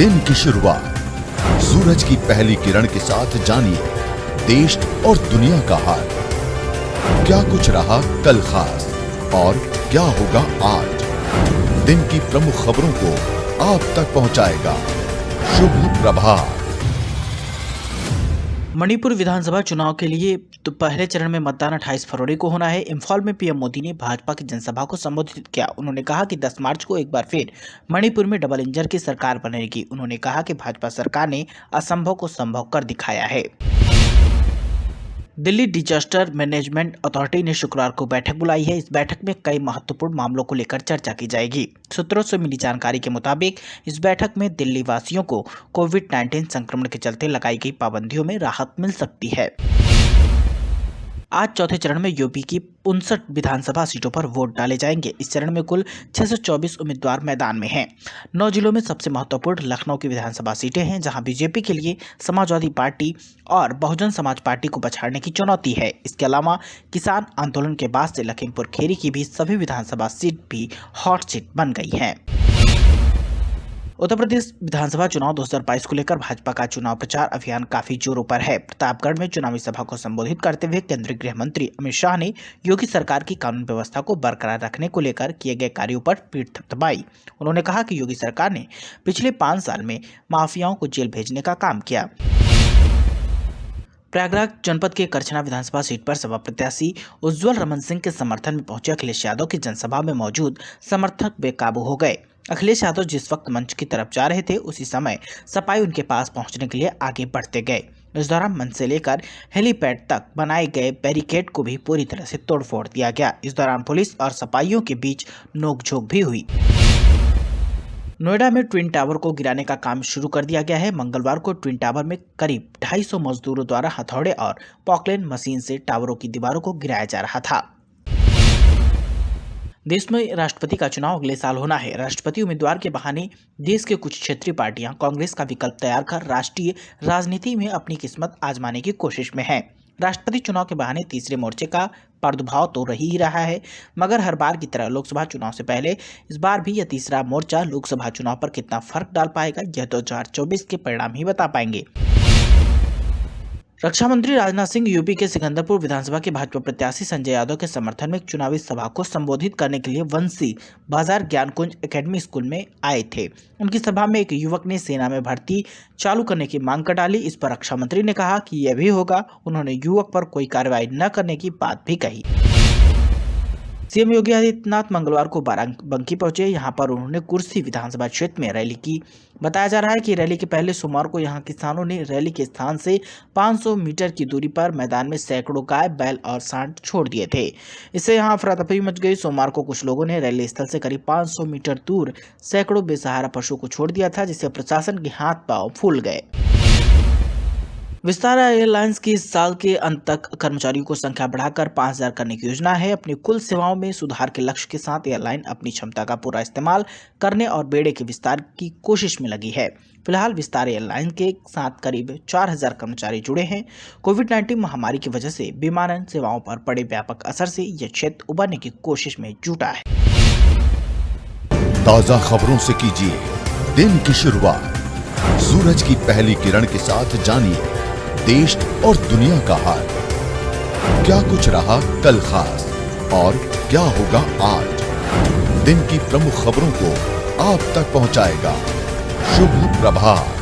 दिन की शुरुआत सूरज की पहली किरण के साथ जानिए देश और दुनिया का हाल। क्या कुछ रहा कल खास और क्या होगा आज। दिन की प्रमुख खबरों को आप तक पहुंचाएगा शुभ प्रभात। मणिपुर विधानसभा चुनाव के लिए तो पहले चरण में मतदान 28 फरवरी को होना है। इंफॉल में पीएम मोदी ने भाजपा की जनसभा को संबोधित किया। उन्होंने कहा कि 10 मार्च को एक बार फिर मणिपुर में डबल इंजन की सरकार बनेगी। उन्होंने कहा कि भाजपा सरकार ने असंभव को संभव कर दिखाया है। दिल्ली डिजास्टर मैनेजमेंट अथॉरिटी ने शुक्रवार को बैठक बुलाई है। इस बैठक में कई महत्वपूर्ण मामलों को लेकर चर्चा की जाएगी। सूत्रों से मिली जानकारी के मुताबिक इस बैठक में दिल्ली वासियों को कोविड-19 संक्रमण के चलते लगाई गई पाबंदियों में राहत मिल सकती है। आज चौथे चरण में यूपी की 59 विधानसभा सीटों पर वोट डाले जाएंगे। इस चरण में कुल 624 उम्मीदवार मैदान में हैं। 9 जिलों में सबसे महत्वपूर्ण लखनऊ की विधानसभा सीटें हैं, जहां बीजेपी के लिए समाजवादी पार्टी और बहुजन समाज पार्टी को पछाड़ने की चुनौती है। इसके अलावा किसान आंदोलन के बाद से लखीमपुर खीरी की भी सभी विधानसभा सीट भी हॉट सीट बन गई हैं। उत्तर प्रदेश विधानसभा चुनाव 2022 को लेकर भाजपा का चुनाव प्रचार अभियान काफी जोरों पर है। प्रतापगढ़ में चुनावी सभा को संबोधित करते हुए केंद्रीय गृह मंत्री अमित शाह ने योगी सरकार की कानून व्यवस्था को बरकरार रखने को लेकर किए गए कार्यों पर पीठ थपथपाई। उन्होंने कहा कि योगी सरकार ने पिछले 5 साल में माफियाओं को जेल भेजने का काम किया। प्रयागराज जनपद के करछना विधानसभा सीट पर सपा प्रत्याशी उज्जवल रमन सिंह के समर्थन में पहुंचे अखिलेश यादव की जनसभा में मौजूद समर्थक बेकाबू हो गए। अखिलेश यादव जिस वक्त मंच की तरफ जा रहे थे, उसी समय सपाई उनके पास पहुंचने के लिए आगे बढ़ते गए। इस दौरान मंच से लेकर हेलीपैड तक बनाए गए बैरिकेड को भी पूरी तरह से तोड़फोड़ दिया गया। इस दौरान पुलिस और सपाइयों के बीच नोकझोंक भी हुई। नोएडा में ट्विन टावर को गिराने का काम शुरू कर दिया गया है। मंगलवार को ट्विन टावर में करीब 250 मजदूरों द्वारा हथौड़े और पॉकलेन मशीन से टावरों की दीवारों को गिराया जा रहा था। देश में राष्ट्रपति का चुनाव अगले साल होना है। राष्ट्रपति उम्मीदवार के बहाने देश के कुछ क्षेत्रीय पार्टियां कांग्रेस का विकल्प तैयार कर राष्ट्रीय राजनीति में अपनी किस्मत आजमाने की कोशिश में है। राष्ट्रपति चुनाव के बहाने तीसरे मोर्चे का प्रादुर्भाव तो रही ही रहा है, मगर हर बार की तरह लोकसभा चुनाव से पहले इस बार भी यह तीसरा मोर्चा लोकसभा चुनाव पर कितना फर्क डाल पाएगा, यह 2024 के परिणाम ही बता पाएंगे। रक्षा मंत्री राजनाथ सिंह यूपी के सिकंदरपुर विधानसभा के भाजपा प्रत्याशी संजय यादव के समर्थन में एक चुनावी सभा को संबोधित करने के लिए वंशी बाजार ज्ञानकुंज एकेडमी स्कूल में आए थे। उनकी सभा में एक युवक ने सेना में भर्ती चालू करने की मांग कर डाली। इस पर रक्षा मंत्री ने कहा कि यह भी होगा। उन्होंने युवक पर कोई कार्रवाई न करने की बात भी कही। सीएम योगी आदित्यनाथ मंगलवार को बाराबंकी पहुंचे। यहां पर उन्होंने कुर्सी विधानसभा क्षेत्र में रैली की। बताया जा रहा है कि रैली के पहले सोमवार को यहां किसानों ने रैली के स्थान से 500 मीटर की दूरी पर मैदान में सैकड़ों गाय, बैल और सांड छोड़ दिए थे। इससे यहां अफरा तफरी मच गई। सोमवार को कुछ लोगों ने रैली स्थल से करीब 500 मीटर दूर सैकड़ों बेसहारा पशुओं को छोड़ दिया था, जिससे प्रशासन के हाथ पांव फूल गए। विस्तारा एयरलाइंस की इस साल के अंत तक कर्मचारियों को संख्या बढ़ाकर 5000 करने की योजना है। अपनी कुल सेवाओं में सुधार के लक्ष्य के साथ एयरलाइन अपनी क्षमता का पूरा इस्तेमाल करने और बेड़े के विस्तार की कोशिश में लगी है। फिलहाल विस्तारा एयरलाइन के साथ करीब 4000 कर्मचारी जुड़े हैं। कोविड-19 महामारी की वजह से विमानन सेवाओं पर पड़े व्यापक असर से यह क्षेत्र उबरने की कोशिश में जुटा है। ताजा खबरों से कीजिए दिन की शुरुआत। सूरज की पहली किरण के साथ जानिए देश और दुनिया का हाल। क्या कुछ रहा कल खास और क्या होगा आज। दिन की प्रमुख खबरों को आप तक पहुंचाएगा शुभ प्रभात।